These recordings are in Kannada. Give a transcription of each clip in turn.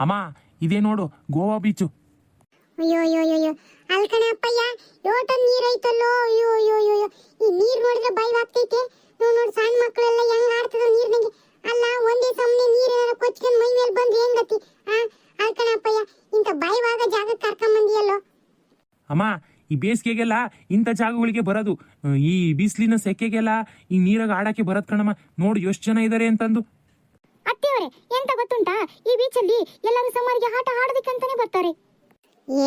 ಅಮ್ಮ ಇದೇ ನೋಡು ಗೋವಾ ಬೀಚು. ಅಯ್ಯೋ ಅಯ್ಯೋ ಅಯ್ಯೋ ಅಲ್ ಕಣೆ ಅಪ್ಪಯ್ಯ, ಯೋಟನ್ ನೀರ್ ಐತಲ್ಲೋ. ಅಯ್ಯೋ ಅಯ್ಯೋ ಅಯ್ಯೋ, ಈ ನೀರ್ ನೋಡಿದ್ರೆ ಭಯವಾಗ್ತೈತೆ. ನೋಡ್ ಸಣ್ಣ ಮಕ್ಕಳೆಲ್ಲ ಹೆಂಗ್ ಆಡ್ತದ ನೀರ್ನಾಗೆ. ಅಲ್ಲ ಒಂದೇ ಸಮನೆ ನೀರ್ ಏನಾರ ಕೊಚ್ಕೊಂಡ್ ಮೈ ಮೇಲೆ ಬಂದ್ರೆ ಹೆಂಗ್ ಗತಿ? ಅಲ್ ಕಣೆ ಅಪ್ಪಯ್ಯ, ಇಂತ ಭಯವಾಗ ಜಾಗಕ್ಕೆ ಕರ್ಕೊಂಡ್ ಬಂದಿಯಲ್ಲೋ. ಅಮ್ಮ ಈ ಬೇಸಿಗೆಗೆಲ್ಲ ಇಂಥ ಜಾಗಗಳಿಗೆ ಬರೋದು, ಈ ಬಿಸಿಲಿನ ಸೆಕೆಗೆಲ್ಲ ಈ ನೀರಾಗ ಆಡಕ್ಕೆ ಬರತ್ ಕಣಮ್ಮ. ನೋಡು ಎಷ್ಟು ಜನ ಇದಾರೆ ಅಂತಂದು. ಅತ್ತೆಯವರೇ, ಎಂತ ಗೊತ್ತುಂಟಾ, ಈ ಬೀಚಲ್ಲಿ ಎಲ್ಲರೂ ಸಮ್ಮರ್ಗೆ ಆಟ ಆಡೋದಕ್ಕಂತಾನೆ ಬರ್ತಾರೆ.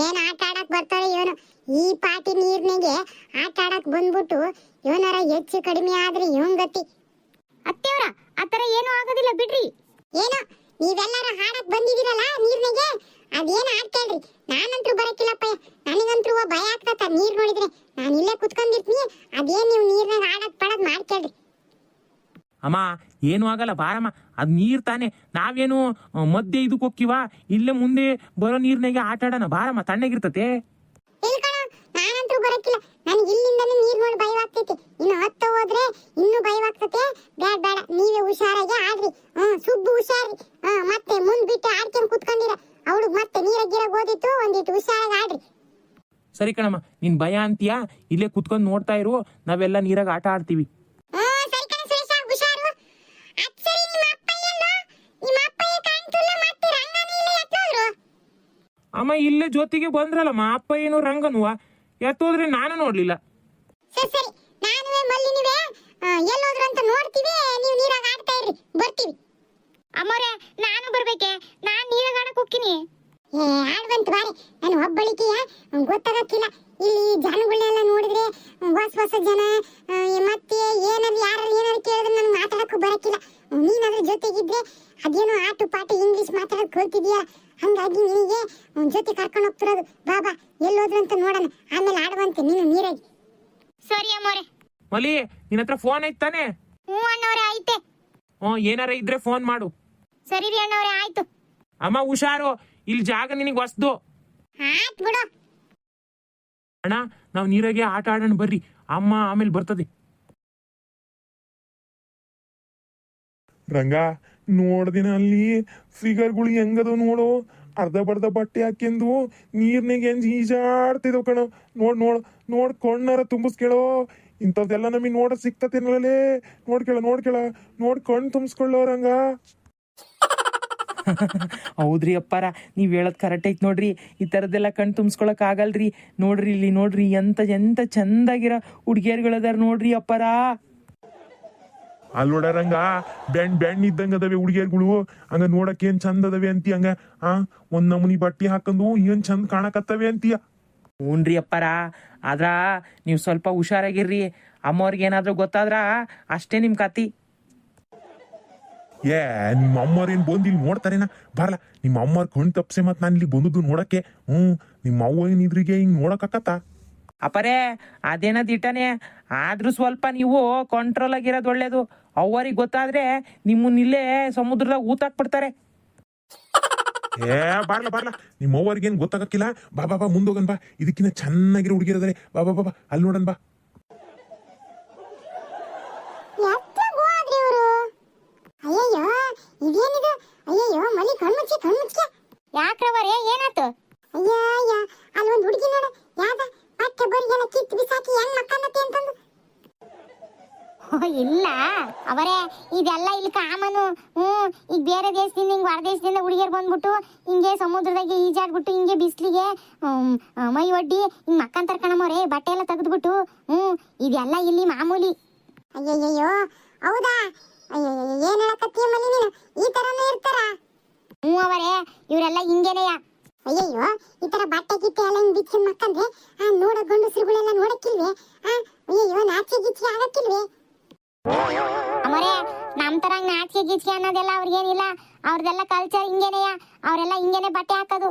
ಏನ್ ಆಟ ಆಡಕ್ ಬರ್ತಾರೆ ಇವನು? ಈ ಪಾಟಿ ನೀರ್ನಾಗೆ ಆಟ ಆಡಕ್ ಬಂದ್ಬಿಟ್ಟು ಇವನಾರ ಹೆಚ್ಚು ಕಡಿಮೆ ಆದ್ರೆ ಇವನ್ ಗತಿ. ಅತ್ತೆಯವರ, ಆತರ ಏನು ಆಗೋದಿಲ್ಲ ಬಿಡ್ರಿ. ಏನೋ ನೀವೆಲ್ಲರೂ ಹಾಡಕ್ ಬಂದಿದ್ದೀರಲ್ಲ ನೀರ್ನಾಗೆ, ಅದೇನು ಆಡ್ತೇಳ್ರಿ. ನಾನಂತೂ ಬರಕಿಲ್ಲಪ್ಪ, ನನಗಂತೂ ಭಯ ಆಗ್ತತ ನೀರ್ ನೋಡಿದ್ರೆ. ನಾನು ಇಲ್ಲೇ ಕುತ್ಕೊಂಡಿರ್ತೀನಿ, ಅದೇನ್ ನೀವು ನೀರ್ನಾಗ ಆಡಕ್ ಪಡದ್ ಮಾಡ್ಕೇಳ್ರಿ. ಅಮ್ಮ ಏನು ಆಗಲ್ಲ ಬಾರಮ್ಮ, ಅದ್ ನೀರ್ ತಾನೆ. ನಾವೇನು ಮಧ್ಯೆ ಇದಕ್ಕೆ ಹೋಕ್ಕಿವ, ಇಲ್ಲೇ ಮುಂದೆ ಬರೋ ನೀರ್ನಾಗೆ ಆಟ ಆಡೋಣ ಬಾರಮ್ಮ, ತಣ್ಣಗಿರ್ತತೆ. ನಾನಂತೂ ಬರಕಿಲ್ಲ, ನನಗೆ ಇಲ್ಲಿಂದನೇ ನೀರ್ ನೋಡಿ ಭಯವಾಗ್ತೈತಿ. ಇನ್ನು ಹತ್ತ ಹೋದ್ರೆ ಇನ್ನೂ ಭಯವಾಗ್ತತೆ. ಬೇಡ ಬೇಡ, ನೀವೇ ಹುಷಾರಾಗಿ ಆಡ್ರಿ. ಸುಬ್ಬು ಹುಷಾರಿ. ಮತ್ತೆ ಮುಂದ್ ಬಿಟ್ಟು ಆಡ್ಕೊಂಡ್ ಕುತ್ಕೊಂಡಿರ, ಅವಳಿಗೆ ಮತ್ತೆ ನೀರಾಗ ಓದಿತ್ತು. ಒಂದಿಟ್ಟು ಹುಷಾರಾಗಿ ಆಡ್ರಿ. ಸರಿ ಕಣಮ್ಮ, ನಿನ್ ಭಯ ಅಂತೀಯಾ, ಇಲ್ಲೇ ಕುತ್ಕೊಂಡ್ ನೋಡ್ತಾ ಇರು, ನಾವೆಲ್ಲ ನೀರಾಗ ಆಟ ಆಡ್ತೀವಿ. ಅಮ್ಮ ಇಲ್ಲೇ ಜೊತೆಗೆ ಬಂದ್ರಲ್ಲಮ್ಮ, ಅಪ್ಪ ಏನು ರಂಗನುವ ಎತ್ತೋದ್ರೆ ನಾನು ನೋಡ್ಲಿಲ್ಲ. ಸರಿ, ನಾನುವೇ ಮಲ್ಲಿನಿವೆ ಎಲ್ಲೋದ್ರು ಅಂತ ನೋಡ್ತೀವಿ. ನೀವು ನೀರಾಗ ಆಡ್ತಾ ಇರ್ರಿ, ಬರ್ತೀವಿ. ಅಮ್ಮೋರೆ, ನಾನು ಬರ್ಬೇಕೆ? ನಾನ್ ನೀರಾಗ ಆಡಕ್ ಹೋಗ್ತೀನಿ. ಆಡ್ಬಂತ ಬಾರಿ, ನಾನು ಒಬ್ಬಳಿಕೆಯ ಗೊತ್ತಾಗಕ್ಕಿಲ್ಲ. ಇಲ್ಲಿ ಜನಗಳನ್ನೆಲ್ಲ ನೋಡಿದ್ರೆ ಹೊಸ ಜನ, ಮತ್ತೆ ಏನಾದ್ರು ಯಾರು ಏನಾದ್ರು ಕೇಳಿದ್ರೆ ನನ್ಗೆ ಮಾತಾಡಕ್ಕೂ ಬರಕ್ಕಿಲ್ಲ. ನೀನಾದ್ರ ಜೊತೆಗಿದ್ರೆ ಅದೇನೋ ಆಟು ಪಾಟು ಇಂಗ್ಲಿಷ್ ಮಾತಾಡಕ್ ಕಲ್ತಿದ್ಯಾ, ಹಂಗಾಗಿ ನಿನಗೆ ಜೊತೆ ಕರ್ಕೊಂಡು ಹೋಗ್ತಿರೋದು. ಬಾಬಾ ಎಲ್ಲೋದ್ರು ಅಂತ ನೋಡೋಣ, ಆಮೇಲೆ ಆಡುವಂತೆ ನೀನು ನೀರಾಗಿ. ಸರಿ ಅಮ್ಮೋರೆ. ಮಲಿ, ನಿನ್ನ ಹತ್ರ ಫೋನ್ ಐತಾನೆ? ಹ್ಞೂ ಅಣ್ಣವ್ರೆ, ಐತೆ. ಏನಾರ ಇದ್ರೆ ಫೋನ್ ಮಾಡು. ಸರಿ ರೀ ಅಣ್ಣವ್ರೆ, ಆಯ್ತು. ಅಮ್ಮ ಹುಷಾರು, ಇಲ್ಲಿ ಜಾಗ ನಿನಗೆ ಹೊಸ್ದು. ಆಯ್ತು ಬಿಡು ಅಣ್ಣ, ನಾವ್ ನೀರಾಗೆ ಆಟ ಆಡೋಣ ಬರ್ರಿ, ಅಮ್ಮ ಆಮೇಲೆ ಬರ್ತದೆ. ರಂಗ ನೋಡ್ದಿನ ಅಲ್ಲಿ ಫಿಗರ್ಗಳು ಹೆಂಗದ ನೋಡು, ಅರ್ಧ ಬರ್ಧ ಬಟ್ಟೆ ಹಾಕ್ಯಂದು ನೀರ್ನಾಗ ಹೆಂಗ್ ಈಜಾಡ್ತಿದವ್ ಕಣ. ನೋಡ್ ಕಣ್ಣಾರ ತುಂಬಿಸ್ಕೇಳೋ. ಇಂಥವ್ದೆಲ್ಲ ನಮಗೆ ನೋಡ ಸಿಕ್ತತೇನಲ್ಲೇ. ನೋಡ್ ಕಣ್ ತುಂಬಿಸ್ಕೊಳ್ಳೋ ರಂಗ. ಹೌದ್ರಿ ಅಪ್ಪಾರ, ನೀವ್ ಹೇಳದ್ ಕರೆಕ್ಟ್ ಐತ್ ನೋಡ್ರಿ. ಈ ತರದ್ದೆಲ್ಲ ಕಣ್ ತುಂಬಿಸ್ಕೊಳಕ್ ಆಗಲ್ರಿ. ನೋಡ್ರಿ ಇಲ್ಲಿ ನೋಡ್ರಿ, ಎಂತ ಚಂದಾಗಿರೋ ಹುಡ್ಗಿಯರ್ಗಳದಾರ ನೋಡ್ರಿ ಅಪ್ಪಾರ. ಅಲ್ಲೋಡ ರಂಗ, ಬೆಣ್ಣ ಇದ್ದಂಗ ಅದಾವೆ ಹುಡುಗಿಯರ್ಗಳು. ಹಂಗ ನೋಡಕ್ ಏನ್ ಚಂದ ಅದಾವೆ ಅಂತಿ. ಹಂಗ ಒಂದ್ ನಮೂನಿ ಬಟ್ಟೆ ಹಾಕಂದು ಏನ್ ಚಂದ ಕಾಣಕತ್ತವೆ ಅಂತೀಯ. ಹ್ಞೂನ್ರಿ ಅಪ್ಪಾರ, ಆದ್ರ ನೀವು ಸ್ವಲ್ಪ ಹುಷಾರಾಗಿರ್ರಿ. ಅಮ್ಮವ್ರಿಗೆ ಏನಾದ್ರೂ ಗೊತ್ತಾದ್ರ ಅಷ್ಟೇ ನಿಮ್ ಕತಿ. ನಿಮ್ಮ ಅಮ್ಮವ್ರ ಏನ್ ಬಂದು ಇಲ್ಲಿ ನೋಡ್ತಾರೇನ? ಬರಲ್ಲ, ನಿಮ್ಮ ಅಮ್ಮವ್ರ ಕಣ್ ತಪ್ಸೆ ಮತ್ ನಾನು ಇಲ್ಲಿ ಬಂದದ್ದು ನೋಡಕ್ಕೆ. ನಿಮ್ಮ ಅವ್ವ ಏನಿದ್ರಿಗೆ ಹಿಂಗ್ ನೋಡಕತ್ತ? ಅಪ್ಪರೇ, ಅದೇನದ್ ಇಟ್ಟನೆ, ಆದ್ರೂ ಸ್ವಲ್ಪ ನೀವು ಕಂಟ್ರೋಲ್ ಆಗಿರೋದು ಒಳ್ಳೇದು. ಅವ್ವರಿಗೆ ಗೊತ್ತಾದ್ರೆ ನಿಮ್ಮನ್ನಿಲ್ಲೇ ಸಮುದ್ರದಾಗ ಊತಾಕ್ಬಿಡ್ತಾರೆ. ಬರ್ಲ ನಿಮ್ಮ ಅವ್ವರಿಗೆ ಏನ್ ಗೊತ್ತಾಗಕ್ಕಿಲ್ಲ. ಬಾ ಮುಂದೋಗನ್ ಬಾ, ಇದಕ್ಕಿಂತ ಚೆನ್ನಾಗಿರೋ ಹುಡುಗಿರದಾರೆ. ಬಾ ಅಲ್ಲಿ ನೋಡನ್ ಬಾ. ಅಯ್ಯಯ್ಯೋ, ಇದೇನಿದು? ಅಯ್ಯಯ್ಯೋ ಮಲಿ, ಕಣ್ಮುಚ್ಚಿ. ಯಾಕ್ರವರೇ, ಏನಾಯ್ತು? ಅಯ್ಯಯ್ಯ, ಅಲ್ಲಿ ಒಂದು ಹುಡುಗಿ ನೋಡು, ಯಾವ್ದ ಬಟ್ಟೆ ಬರಿಗೆಲ್ಲ ಕಿತ್ತು ಬಿಸಾಕಿ ಹೆಂಗ್ ಮಕ್ಕಳತ್ತೆ ಅಂತಂದು. ಇಲ್ಲ ಅವರೇ, ಇದೆಲ್ಲ ಇಲ್ಲಿ ಕಾಮನು. ಈಗ ಬೇರೆ ದೇಶದಿಂದ, ಹಿಂಗ್ ಹೊರ ದೇಶದಿಂದ ಹುಡುಗಿಯರ್ ಬಂದ್ಬಿಟ್ಟು ಹಿಂಗೆ ಸಮುದ್ರದಾಗೆ ಈಜಾಡ್ಬಿಟ್ಟು ಹಿಂಗೆ ಬಿಸ್ಲಿಗೆ ಮೈ ಒಡ್ಡಿ ಹಿಂಗ್ ಮಕ್ಕಂತಾರ ಕಣಮ್ಮವ್ರೆ, ಬಟ್ಟೆ ಎಲ್ಲ ತೆಗೆದ್ಬಿಟ್ಟು. ಇದೆಲ್ಲ ಇಲ್ಲಿ ಮಾಮೂಲಿ. ಅಯ್ಯಯ್ಯೋ, ಹೌದಾ? ಏನ್ ಹೇಳಕತ್ತೀಯ ಮಲ್ಲಿ ನೀನು? ಈ ತರನೇ ಇರ್ತಾರ? ಅವರೇ, ಇವರೆಲ್ಲ ಹಿಂಗೇನೆಯ. ಅಯ್ಯಯ್ಯೋ, ಈ ತರ ಬಟ್ಟೆ ಗಿಟ್ಟೆ ಎಲ್ಲ ಹಿಂಗ್ ಬಿಚ್ಚಿ ಮಕ್ಕಂದ್ರೆ ನೋಡ ಗಂಡಸ್ರುಗಳೆಲ್ಲ ನೋಡಕ್ಕಿಲ್ವೇ? ಅಯ್ಯಯ್ಯೋ, ನಾಚಿಕೆ ಗೀಚಿಕೆ ಆಗಕ್ಕಿಲ್ವೇ? ಅಮರೇ, ನಮ್ ತರ ನಾಚಿಕೆ ಗೀಚಿಕೆ ಅನ್ನೋದೆಲ್ಲ ಅವ್ರಿಗೇನಿಲ್ಲ. ಅವ್ರದೆಲ್ಲ ಕಲ್ಚರ್ ಹಿಂಗೇನೆಯ. ಅವರೆಲ್ಲ ಹಿಂಗೇನೆ ಬಟ್ಟೆ ಹಾಕೋದು.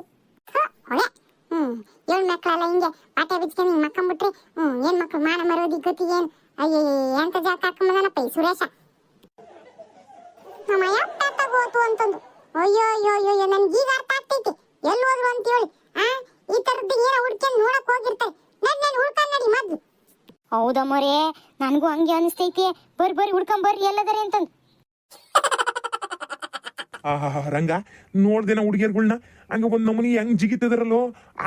ಏಳ್ ಮಕ್ಕಳೆಲ್ಲ ಹಿಂಗೆ ಬಟ್ಟೆ ಬಿಚ್ಕೊಂಡು ಹಿಂಗ್ ಮಕ್ಕಂಬಿಟ್ರಿ. ಏನ್ ಮಕ್ಳು ಮಾನ ಮರೋದಿ ಗೊತ್ತಿಗೇನು? ಅಯ್ಯಯ್ಯ, ಎಂತ ಜಾಕ ಹಾಕೊಂಬದನಪ್ಪ ಈ ಸುರೇಶ. ಹೋತು ಅಂತಂದು. ಅಯ್ಯೋ, ನನ್ಗೀಗ ಅರ್ಥ ಆಗ್ತೈತಿ ಎಲ್ಲಿ ಹೋದ್ರು ಅಂತ ಹೇಳಿ. ಈ ತರದ್ದು ಏನೋ ಹುಡ್ಕೊಂಡು ನೋಡಕ್ ಹೋಗಿರ್ತಾರೆ. ನಾನು ಹುಡ್ಕೊಂಡ್ ನಡಿ ಮೊದ್ಲು. ಹೌದಮ್ಮರೇ, ನನಗೂ ಹಂಗೆ ಅನಿಸ್ತೈತಿ. ಬರ್ರಿ ಹುಡ್ಕೊಂಡ್ ಬರ್ರಿ ಎಲ್ಲದರೆ ಅಂತಂದು. ರಂಗ ನೋಡ್ದೇನ ಹುಡುಗಿಯರ್ಗಳ್ನ ಹಂಗ ಒಂದ್ ನಮೂನಿ ಹೆಂಗ್ ಜಿಗಿತಿದಾರಲ್ಲೋ,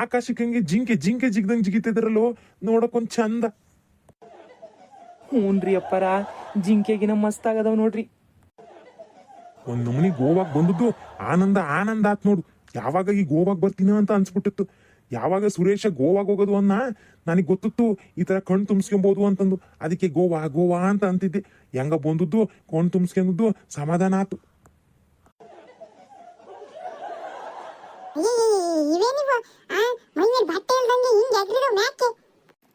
ಆಕಾಶಕ್ಕೆ ಹಂಗೆ ಜಿಂಕೆ ಜಿಗ್ದಂಗ್ ಜಿಗಿತಿದಾರಲ್ಲೋ, ನೋಡಕ್ಕೊಂದ್ ಚಂದ. ಹ್ಞೂನ್ರಿ ಅಪ್ಪರ, ಜಿಂಕೆಗಿನ ಮಸ್ತ್ ಆಗದವ್ ನೋಡ್ರಿ. ಒಂದ್ ನಮೂನಿ ಗೋವಾಗ್ ಬಂದದ್ದು ಆನಂದ ಆತ್ ನೋಡು. ಯಾವಾಗ ಈ ಗೋವಾಗ್ ಬರ್ತೀನ ಅಂತ ಅನ್ಸ್ಬಿಟ್ಟಿತ್ತು. ಯಾವಾಗ ಸುರೇಶ ಗೋವಾಗ್ ಹೋಗೋದು ಅನ್ನ ನನಗೆ ಗೊತ್ತಿತ್ತು ಈ ತರ ಕಣ್ ತುಂಬಿಸ್ಕೊಬಹುದು ಅಂತಂದು. ಅದಕ್ಕೆ ಗೋವಾ ಅಂತ ಅಂತಿದ್ದೆ. ಹೆಂಗ ಬಂದದ್ದು ಕಣ್ ತುಂಬಿಸ್ಕೊಂಡದ್ದು ಸಮಾಧಾನ ಆತು.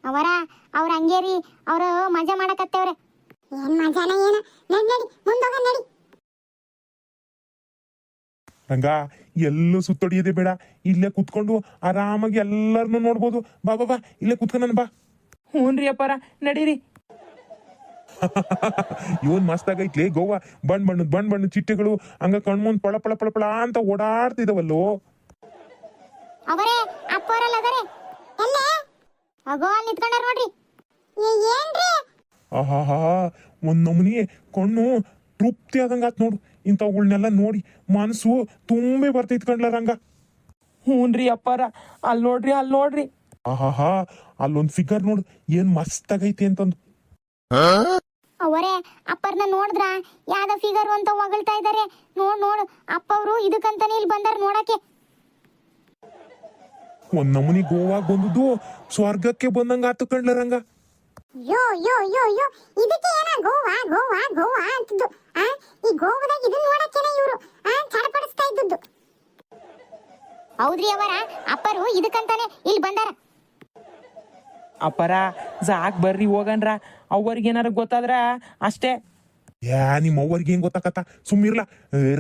ಅವರ ಅವ್ರ ಹಂಗೇರಿ ಅವ್ರ ಮಜಾ ಮಾಡಕತ್ತೇವ್ರೆ. ಏನ್ ಮಜಾನ ಏನ, ನಡಿ ಮುಂದೋಗ ನಡಿ. ರಂಗ ಎಲ್ಲೂ ಸುತ್ತೊಡಿಯದೆ ಬೇಡ, ಇಲ್ಲೇ ಕುತ್ಕೊಂಡು ಆರಾಮಾಗಿ ಎಲ್ಲರನ್ನು ನೋಡ್ಬೋದು. ಬಾ ಬಾ ಬಾ, ಇಲ್ಲೇ ಕುತ್ಕೊಂಡ್ ಬಾ. ಹ್ಞೂನ್ರಿ ಅಪ್ಪರ, ನಡೀರಿ. ಇವನ್ ಮಸ್ತ್ ಆಗೈತ್ಲೆ ಗೋವಾ. ಬಣ್ಣ ಚಿಟ್ಟೆಗಳು ಹಂಗ ಕಣ್ಮುಂದ್ ಪಳ ಪಳ ಪಳ ಪಳ ಅಂತ ಓಡಾಡ್ತಿದವಲ್ಲೋ. ಅವರೇ ಅಪ್ಪೋರಲ್ಲ ಅದರೇ ಎಲ್ಲೇ ಅಗೋ ಅಲ್ಲಿ ನಿಂತ್ಕೊಂಡಾರ ನೋಡ್ರಿ. ಏನ್ರಿ ಆಹಾ, ಒಂದ್ ನಮೂನಿ ಕಣ್ಣು ತೃಪ್ತಿ ಆದಂಗ ಆತ್ ನೋಡು. ಇಂಥವುಗಳ್ನೆಲ್ಲ ನೋಡಿ ಮನಸ್ಸು ತುಂಬೆ ಬರ್ತೈತ್ ಕಣ್ಲ ರಂಗ. ಹ್ಞೂನ್ರಿ ಅಪ್ಪರ, ಅಲ್ಲಿ ನೋಡ್ರಿ. ಆಹಾ, ಅಲ್ಲೊಂದ್ ಫಿಗರ್ ನೋಡು ಏನ್ ಮಸ್ತ್ ಆಗೈತಿ ಅಂತಂದು. ಅವರೇ ಅಪ್ಪರ್ನ ನೋಡಿದ್ರ ಯಾವ್ದ ಫಿಗರ್ ಅಂತ ಹೊಗಳ್ತಾ ಇದಾರೆ. ನೋಡು ಅಪ್ಪವ್ರು ಇದಕ್ಕಂತಾನೆ ಇಲ್ಲಿ ಬಂದಾರ ನೋಡಕ್ಕೆ. ಒಂದ್ ನಮೂನಿ ಗೋವಾಗ್ ಬಂದದ್ದು ಸ್ವರ್ಗಕ್ಕೆ ಬಂದಂಗ ಆತು ಕಣ್ಲ ರಂಗ. ಯೋ ಇದಕ್ಕೆ ಏನ ಗೋವಾ ಅಂತಿದ್ದು. ಈ ಗೋವಾದಾಗ ಇದನ್ನ ನೋಡಕ್ಕೇನೆ ಇವ್ರು ಚಡಪಡಿಸ್ತಾ ಇದ್ದದ್ದು. ಹೌದ್ರಿ ಅವರ, ಅಪ್ಪರು ಇದಕ್ಕಂತಾನೆ ಇಲ್ಲಿ ಬಂದಾರ. ಅಪ್ಪರ ಸಾಕ್ ಬರ್ರಿ ಹೋಗನ್ರ, ಅವ್ರಿಗೇನಾರ ಗೊತ್ತಾದ್ರ ಅಷ್ಟೇ. ನಿಮ್ಮ ಅವ್ವರ್ಗೆ ಏನ್ ಗೊತ್ತಾಕತ್ತ, ಸುಮ್ಮಿರ್ಲ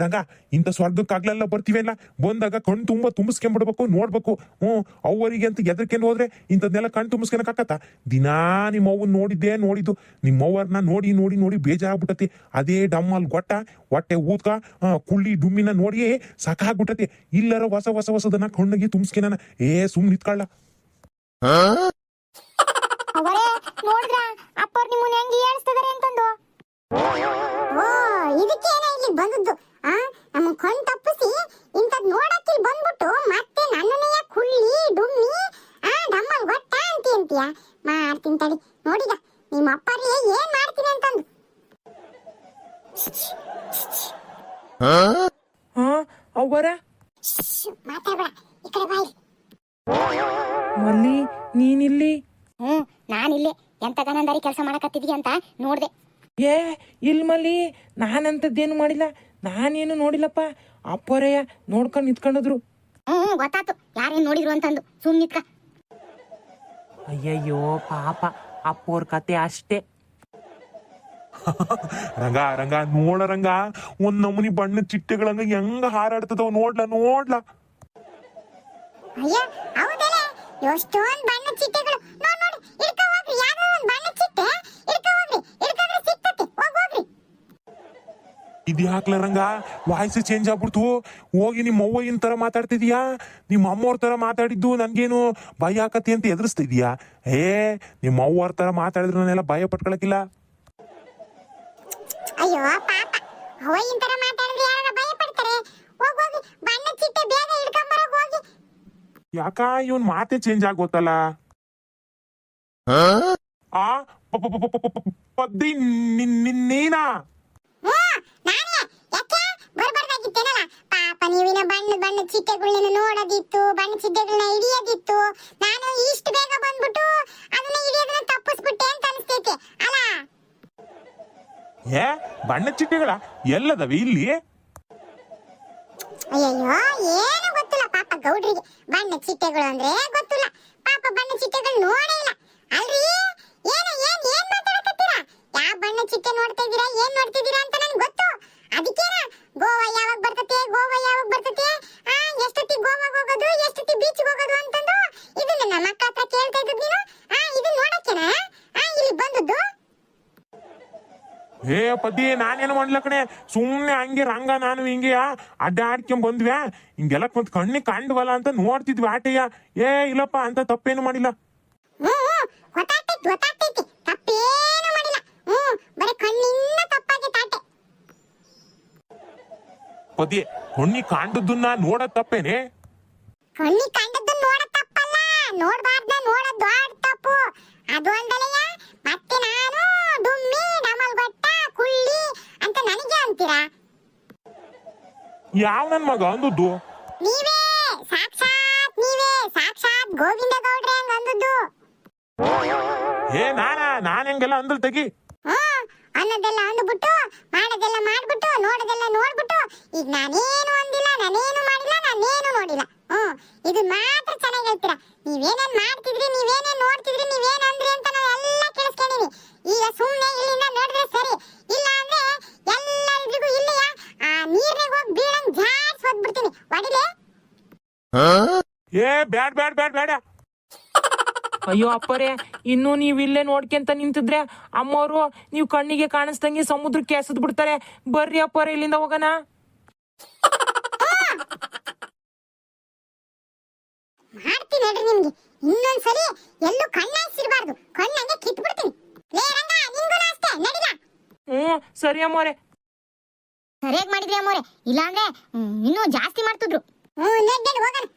ರಂಗ. ಇಂಥ ಸ್ವರ್ಗಕ್ಕಾಗ್ಲೆಲ್ಲ ಬರ್ತೀವಲ್ಲ, ಬಂದಾಗ ಕಣ್ ತುಂಬಾ ತುಂಬಿಸ್ಕೊಂಡ್ಬಿಡ್ಬೇಕು, ನೋಡ್ಬೇಕು. ಅವ್ವರಿಗೆ ಅಂತ ಎದರ್ಕೊಂಡು ಹೋದ್ರೆ ಇಂಥದ್ನೆಲ್ಲ ಕಣ್ ತುಂಬಿಸ್ಕೊಳಕಾಕತ್ತ. ದಿನಾ ನಿಮ್ಮ ಅವ್ವನ್ ನೋಡಿದ್ದು ನಿಮ್ಮವ್ವರ್ನ ನೋಡಿ ಬೇಜಾರಾಗ್ಬಿಟ್ಟತಿ. ಅದೇ ಡಮ್ಮಲ್ ಗೊಟ್ಟ ಹೊಟ್ಟೆ ಊದ್ಕ ಕುಳ್ಳಿ ಡುಮ್ಮಿನ ನೋಡಿ ಸಾಕಾಗ್ಬಿಟ್ಟತಿ. ಇಲ್ಲರ ಹೊಸದನ್ನ ಕಣ್ಣಿಗೆ ತುಂಬಿಸ್ಕೊನ ಸುಮ್ ನಿತ್ಕೊಳ್ಳ. ಅವರೇ ನೋಡಿದ್ರ ಅಪ್ಪರ್ ನಿಮ್ಮನ್ನ ಹೆಂಗೆ ಹೇಳ್ತಿದಾರೆ ಅಂತಂದು. ಓ ಇದಕ್ಕೇನ ಇಲ್ಲಿ ಬಂದದ್ದು. ನಮ್ಮ ಕಣ್ ತಪ್ಪಿಸಿ ಇಂಥದ್ ನೋಡಕ್ಕೆ ಇಲ್ಲಿ ಬಂದ್ಬಿಟ್ಟು ಮತ್ತೆ ನನ್ನನೆಯ ಕುಳ್ಳಿ ಡುಮ್ಮಿ ಡಮ್ಮಲ್ ಗೊಟ್ಟ ಅಂತೀಯ. ಮಾಡ್ತೀನಿ ತಡಿ ನೋಡಿಗ ನಿಮ್ಮ ಅಪ್ಪರೇ ಏನ್ ಮಾಡ್ತೀನಿ ಅಂತಂದು. ಅವ್ವರ ಮಾತಾಡ ಈ ಕಡೆ ಬಾಯಿ. ಮಲ್ಲಿ ನೀನಿಲ್ಲಿ? ನಾನಿಲ್ಲೇ ಎಂತ ಗನಂದಾರಿ ಕೆಲಸ ಮಾಡಕತ್ತಿದ್ವಿ ಅಂತ ನೋಡ್ದೆ. ಇಲ್ ಮಲ್ಲಿ, ನಾನಂತದ್ದೇನು ಮಾಡಿಲ್ಲ, ನಾನೇನು ನೋಡಿಲ್ಲಪ್ಪ. ಅಪ್ಪರಯ್ಯ ನೋಡ್ಕೊಂಡು ನಿಂತ್ಕೊಂಡಿದ್ರು. ಗೊತ್ತಾತು ಯಾರೇನ್ ನೋಡಿದ್ರು ಅಂತಂದು. ಸುಮ್ ನಿತ್ಕ. ಅಯ್ಯಯ್ಯೋ ಪಾಪ, ಅಪ್ಪೋರ್ ಕತೆ ಅಷ್ಟೇ. ರಂಗ ನೋಡ ರಂಗ, ಒಂದ್ ನಮೂನಿ ಬಣ್ಣದ ಚಿಟ್ಟೆಗಳಂಗ ಹೆಂಗ ಹಾರಾಡ್ತದವ್ ನೋಡ್ಲಾ. ಅಯ್ಯ ಹೌದಲ್ಲ, ಎಷ್ಟೊಂದ್ ಬಣ್ಣದ ಚಿಟ್ಟೆಗಳು. ನೋಡಿ ಇಳ್ಕ ಹೋಗ್ರಿ, ಯಾವ್ದೋ ಒಂದ್ ಬಣ್ಣದ ಚಿಟ್ಟೆ ಇಳ್ಕ ಹೋಗ್ರಿ, ಇಳ್ಕಂದ್ರೆ ಸಿಕ್ತತಿ. ಹೋಗ್ರಿ. ಇದು ಯಾಕ್ಲ ರಂಗ ವಾಯ್ಸ್ ಚೇಂಜ್ ಆಗ್ಬಿಡ್ತು. ಹೋಗಿ ನಿಮ್ಮ ಅವ್ವ ಏನ್ ತರ ಮಾತಾಡ್ತಿದ್ಯಾ, ನಿಮ್ಮ ಅಮ್ಮವ್ರ ತರ ಮಾತಾಡಿದ್ದು ನನ್ಗೇನು ಭಯ ಆಕತಿ ಅಂತ ಎದುರಿಸ್ತಿದ್ಯಾ? ನಿಮ್ಮ ಅವ್ವರ ತರ ಮಾತಾಡಿದ್ರು ನಾನೆಲ್ಲ ಭಯ ಪಟ್ಕೊಳಕಿಲ್ಲ. ಅಯ್ಯೋ ಪಾಪ, ಅವಯ್ಯನ ತರ ಮಾತಾಡಿದ್ರೆ ಯಾರ ಭಯ ಪಡ್ತಾರೆ. ಹೋಗಿ ಬಣ್ಣದ ಚಿಟ್ಟೆ ಬೇಗ ಹಿಡ್ಕೊಂಬರೋಗ್ ಹೋಗಿ. ಯಾಕ ಇವನ್ ಮಾತೆ ಚೇಂಜ್ ಆಗೋತಲ್ಲ. ಪದ್ದಿ ನೀನಾ? ನಾನೇ ಯಾಕೆ ಬರ್ಬಾರ್ದಾಗಿತ್ತೇನಲ್ಲ. ಪಾಪ ನೀವಿನ ಬಣ್ಣದ ಚಿಟ್ಟೆಗಳನ್ನ ನೋಡೋದಿತ್ತು, ಬಣ್ಣ ಚಿಟ್ಟೆಗಳನ್ನ ಹಿಡಿಯೋದಿತ್ತು. ನಾನು ಇಷ್ಟು ಬೇಗ ಬಂದ್ಬಿಟ್ಟು ಅದನ್ನ ಹಿಡಿಯೋದನ್ನ ತಪ್ಪಿಸ್ಬಿಟ್ಟೆ ಅಂತ ಅನಿಸ್ತೈತೆ ಅಲ್ಲ. ಬಣ್ಣದ ಚಿಟ್ಟೆಗಳ ಎಲ್ಲದವೆ ಇಲ್ಲಿ? ಅಯ್ಯಯ್ಯೋ ಏನು ಗೊತ್ತಿಲ್ಲ ಪಾಪ ಗೌಡ್ರಿಗೆ. ಬಣ್ಣ ಚಿಟ್ಟೆಗಳು ಅಂದ್ರೆ ಗೊತ್ತಿಲ್ಲ ಪಾಪ. ಬಣ್ಣ ಚಿಟ್ಟೆಗಳು ನೋಡೇ ಇಲ್ಲ ಅಲ್ರಿ. ಏನ್ ಮಾತಾಡಕತ್ತೀರಾ? ಯಾವ ಬಣ್ಣ ಚಿಟ್ಟೆ ನೋಡ್ತಾ ಇದ್ದೀರಾ, ಏನ್ ನೋಡ್ತಿದ್ದೀರಾ ಅಂತ ನನ್ಗೆ ಗೊತ್ತು. ಅದಕ್ಕೇನ ಗೋವಾ ಯಾವಾಗ ಬರ್ತತೆ ಎಷ್ಟೊತ್ತಿಗೆ ಗೋವಾಗ್ ಹೋಗೋದು, ಎಷ್ಟೊತ್ತಿಗೆ ಬೀಚ್ಗೆ ಹೋಗೋದು ಅಂತಂದು ಇದನ್ನ ನಮ್ಮ ಅಕ್ಕ ಹತ್ರ ಕೇಳ್ತಾ ಇದ್ದದ್ದು ನೀನು. ಇದನ್ನ ನೋಡಕ್ಕೆನಾ ಇಲ್ಲಿ ಬಂದದ್ದು? ಪದ್ದಿ ನಾನೇನು ಮಾಡ್ಲ ಕಣೆ, ಸುಮ್ನೆ ಹಂಗೆ ರಂಗ ನಾನು ಹಿಂಗೆ ಅಡ್ಡಾಡ್ಕೊಂಡ್ ಬಂದ್ವ್ಯಾ. ಹಿಂಗೆಲ್ಲ ಕುಂತ್ ಕಣ್ಣಿಗೆ ಕಂಡ್ವಲ್ಲ ಅಂತ ನೋಡ್ತಿದ್ವಿ ಆಟಯ್ಯ. ಇಲ್ಲಪ್ಪ ಅಂತ ತಪ್ಪೇನು ಮಾಡಿಲ್ಲ. ಗೊತ್ತಾಗ್ತೈತಿ ತಪ್ಪೇನು ಮಾಡಿಲ್ಲ. ಬರೀ ಕಣ್ಣಿನ ತಪ್ಪಾಗಿ ತಾಟೆ. ಪದ್ಯ ಹೊಣ್ಣಿ ಕಾಂಡದನ್ನ ನೋಡದ್ ತಪ್ಪೇನೆ? ಕಣ್ಣಿ ಕಂಡದ್ದು ನೋಡ ತಪ್ಪಲ್ಲ, ನೋಡ್ಬಾರ್ದ ನೋಡೋದ್ ದೊಡ್ಡ ತಪ್ಪು. ಅದು ಒಂದಲೆಯ ಮತ್ತೆ ನಾನು ಡುಮ್ಮಿ ಡಮಲ್ ಗೊಟ್ಟ ಕುಳ್ಳಿ ಅಂತ ನನಗೆ ಅಂತೀರಾ? ಯಾವ ನನ್ ಮಗ ಅಂದದ್ದು? ನೀವೇ ಸಾಕ್ಷಾತ್ ಗೋವಿಂದ ಗೌಡ್ರೆ ಹಂಗ ಅಂದದ್ದು. ಏ ನಾನ್ ಹೆಂಗೆಲ್ಲ ಅಂದಲ್ ತೆಗಿ. ಅನ್ನೋದೆಲ್ಲ ಅಂದ್ಬಿಟ್ಟು ಮಾಡೋದೆಲ್ಲ ಮಾಡ್ಬಿಟ್ಟು ನೋಡೋದೆಲ್ಲ ನೋಡ್ಬಿಟ್ಟು ಈಗ ನಾನೇನು ಅಂದಿಲ್ಲ, ನಾನೇನು ಮಾಡಿಲ್ಲ, ನಾನೇನು ನೋಡಿಲ್ಲ. ಇದು ಮಾತ್ರ ಚೆನ್ನಾಗಿ ಹೇಳ್ತೀರಾ. ನೀವೇನೇನ್ ಮಾಡ್ತಿದ್ರಿ, ನೀವೇನೇನ್ ನೋಡ್ತಿದ್ರಿ, ನೀವೇನ್ ಅಂದ್ರಿ ಅಂತ ನಾವೆಲ್ಲ ಕೇಳಿಸ್ಕೊಂಡಿನಿ. ಈಗ ಸುಮ್ನೆ ಇಲ್ಲಿಂದ ನಡೆದ್ರೆ ಸರಿ, ಇಲ್ಲ ಅಂದ್ರೆ ಎಲ್ಲರಿಗೂ ಇಲ್ಲಿಯ ಆ ನೀರ್ನಾಗ ಹೋಗಿ ಬೀಳಂಗ್ ಜಾಡ್ಸ್ ಹೋಗ್ಬಿಡ್ತೀನಿ. ಹೊಡಿಲೆ? ಏ ಬ್ಯಾಡ್ ಬ್ಯಾಡ್ ಬ್ಯಾಡ್ ಬೇಡ. ಅಯ್ಯೋ ಅಪ್ಪರೇ, ಇನ್ನು ನೀವು ಇಲ್ಲೇ ನೋಡ್ಕೊಂತ ನಿಂತಿದ್ರೆ ಅಮ್ಮವರು ನೀವು ಕಣ್ಣಿಗೆ ಕಾಣಿಸ್ದಂಗೆ ಸಮುದ್ರಕ್ಕೆ ಎಸೆದ್ ಬಿಡ್ತಾರೆ. ಬರ್ರಿ ಅಪ್ಪರೇ, ಇಲ್ಲಿಂದ ಹೋಗೋಣ. ಮಾಡ್ತೀನಿ ಹೇಳ್ರಿ ನಿಮ್ಗೆ. ಇನ್ನೊಂದ್ಸಲಿ ಎಲ್ಲೂ ಕಣ್ಣಾಯಿಸಿರ್ಬಾರ್ದು, ಕಣ್ಣಂಗೆ ಕಿತ್ಬಿಡ್ತೀನಿ. ಲೇ ರಂಗ, ನಿಂಗೂ ಅಷ್ಟೇ, ನಡಿಲ? ಸರಿ ಅಮ್ಮೋರೆ. ಸರಿಯಾಗಿ ಮಾಡಿದ್ರಿ ಅಮ್ಮೋರೆ, ಇಲ್ಲಾಂದ್ರೆ ಇನ್ನೂ ಜಾಸ್ತಿ ಮಾಡ್ತಿದ್ರು. ನಡ್ ಹೋಗೋಣ.